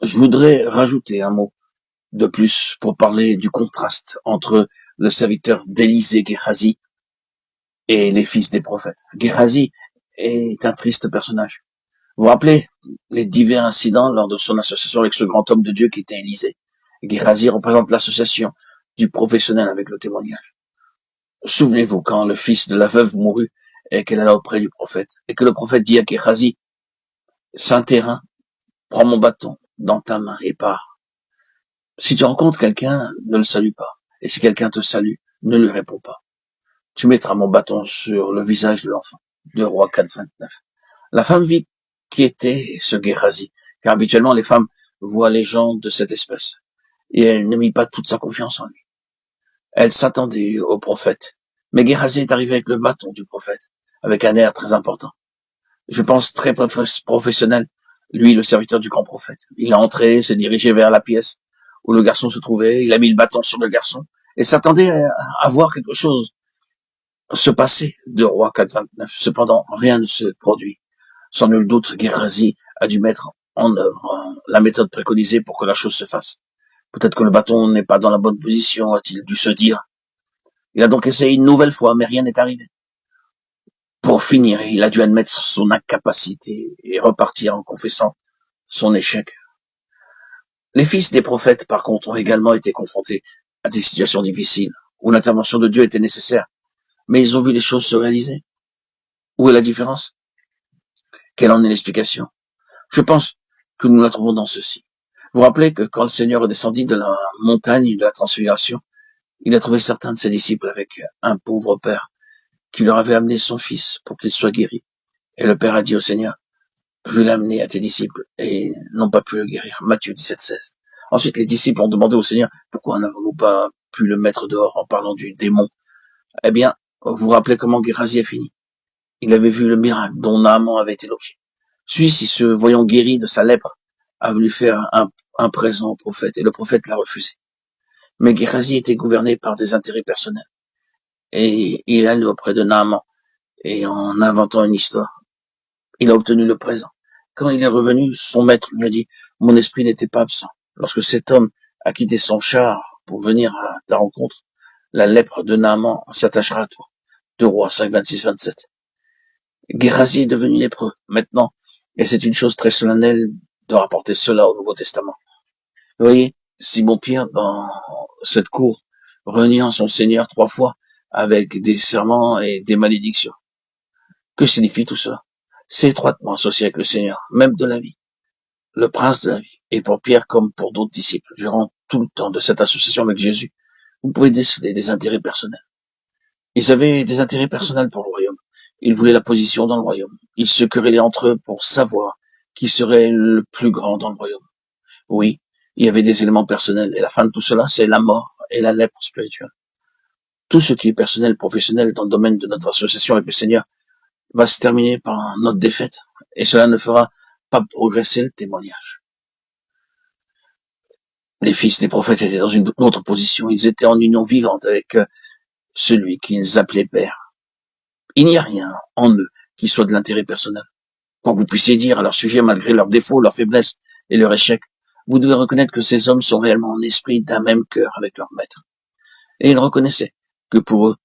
Je voudrais rajouter un mot de plus pour parler du contraste entre le serviteur d'Élisée Géhazi et les fils des prophètes. Géhazi est un triste personnage. Vous vous rappelez les divers incidents lors de son association avec ce grand homme de Dieu qui était Élisée. Géhazi représente l'association du professionnel avec le témoignage. Souvenez-vous quand le fils de la veuve mourut et qu'elle alla auprès du prophète et que le prophète dit à Géhazi, saint terrain, prends mon bâton dans ta main et pars. Si tu rencontres quelqu'un, ne le salue pas. Et si quelqu'un te salue, ne lui réponds pas. Tu mettras mon bâton sur le visage de l'enfant. 2 Rois 4, 29. La femme vit qui était ce Géhazi, car habituellement les femmes voient les gens de cette espèce, et elle ne mit pas toute sa confiance en lui. Elle s'attendait au prophète, mais Géhazi est arrivé avec le bâton du prophète, avec un air très important. Je pense très professionnel, lui le serviteur du grand prophète. Il est entré, s'est dirigé vers la pièce où le garçon se trouvait, il a mis le bâton sur le garçon, et s'attendait à voir quelque chose se passer. 2 Rois 4, 29. Cependant, rien ne se produit. Sans nul doute, Géhazi a dû mettre en œuvre la méthode préconisée pour que la chose se fasse. Peut-être que le bâton n'est pas dans la bonne position, a-t-il dû se dire. Il a donc essayé une nouvelle fois, mais rien n'est arrivé. Pour finir, il a dû admettre son incapacité et repartir en confessant son échec. Les fils des prophètes, par contre, ont également été confrontés à des situations difficiles, où l'intervention de Dieu était nécessaire, mais ils ont vu les choses se réaliser. Où est la différence? Quelle en est l'explication? Je pense que nous la trouvons dans ceci. Vous vous rappelez que quand le Seigneur est descendu de la montagne de la transfiguration, il a trouvé certains de ses disciples avec un pauvre père qui leur avait amené son fils pour qu'il soit guéri. Et le père a dit au Seigneur, je l'ai amené à tes disciples et n'ont pas pu le guérir. Matthieu 17, 16. Ensuite, les disciples ont demandé au Seigneur, pourquoi n'avons-nous pas pu le mettre dehors en parlant du démon? Eh bien, vous vous rappelez comment Géhazi a fini? Il avait vu le miracle dont Naaman avait été l'objet. Celui-ci, se voyant guéri de sa lèpre, a voulu faire un présent au prophète, et le prophète l'a refusé. Mais Géhazi était gouverné par des intérêts personnels. Et il allait auprès de Naaman, et en inventant une histoire, il a obtenu le présent. Quand il est revenu, son maître lui a dit, mon esprit n'était pas absent. Lorsque cet homme a quitté son char pour venir à ta rencontre, la lèpre de Naaman s'attachera à toi. 2 Rois 5, 26, 27. Géhazi est devenu lépreux, maintenant, et c'est une chose très solennelle de rapporter cela au Nouveau Testament. Vous voyez, Simon-Pierre, dans cette cour, reniant son Seigneur 3 fois, avec des serments et des malédictions. Que signifie tout cela? C'est étroitement associé avec le Seigneur, même de la vie, le prince de la vie. Et pour Pierre, comme pour d'autres disciples, durant tout le temps de cette association avec Jésus, vous pouvez déceler des intérêts personnels. Ils avaient des intérêts personnels pour le royaume. Ils voulaient la position dans le royaume. Ils se querellaient entre eux pour savoir qui serait le plus grand dans le royaume. Oui, il y avait des éléments personnels. Et la fin de tout cela, c'est la mort et la lèpre spirituelle. Tout ce qui est personnel, professionnel dans le domaine de notre association avec le Seigneur va se terminer par notre défaite. Et cela ne fera pas progresser le témoignage. Les fils des prophètes étaient dans une autre position. Ils étaient en union vivante avec celui qu'ils appelaient Père. Il n'y a rien en eux qui soit de l'intérêt personnel. Quand vous puissiez dire à leur sujet, malgré leurs défauts, leurs faiblesses et leurs échecs, vous devez reconnaître que ces hommes sont réellement en esprit d'un même cœur avec leur maître. Et ils reconnaissaient que pour eux,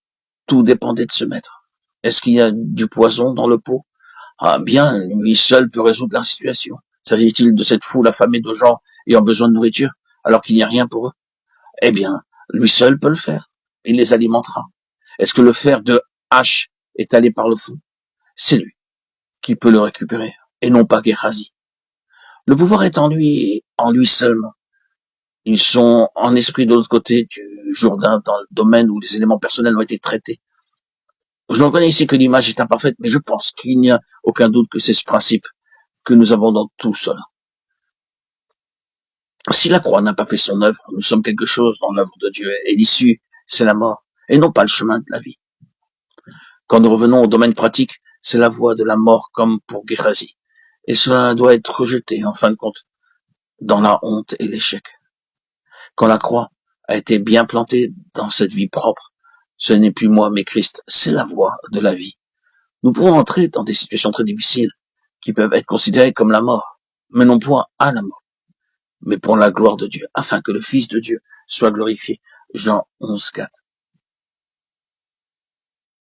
tout dépendait de ce maître. Est-ce qu'il y a du poison dans le pot? Ah bien, lui seul peut résoudre la situation. S'agit-il de cette foule affamée de gens ayant besoin de nourriture, alors qu'il n'y a rien pour eux? Eh bien, lui seul peut le faire. Il les alimentera. Est-ce que le fer de hache est allé par le fond? C'est lui qui peut le récupérer, et non pas Géhazi. Le pouvoir est en lui seulement. Ils sont en esprit de l'autre côté du Jourdain, dans le domaine où les éléments personnels ont été traités. Je ne reconnais ici que l'image est imparfaite, mais je pense qu'il n'y a aucun doute que c'est ce principe que nous avons dans tout cela. Si la croix n'a pas fait son œuvre, nous sommes quelque chose dans l'œuvre de Dieu, et l'issue, c'est la mort, et non pas le chemin de la vie. Quand nous revenons au domaine pratique, c'est la voie de la mort comme pour Géhazi. Et cela doit être rejeté, en fin de compte, dans la honte et l'échec. Quand la croix a été bien plantée dans cette vie propre, ce n'est plus moi mais Christ, c'est la voie de la vie. Nous pouvons entrer dans des situations très difficiles, qui peuvent être considérées comme la mort, mais non point à la mort. mais pour la gloire de Dieu, afin que le Fils de Dieu soit glorifié. Jean 11, 4.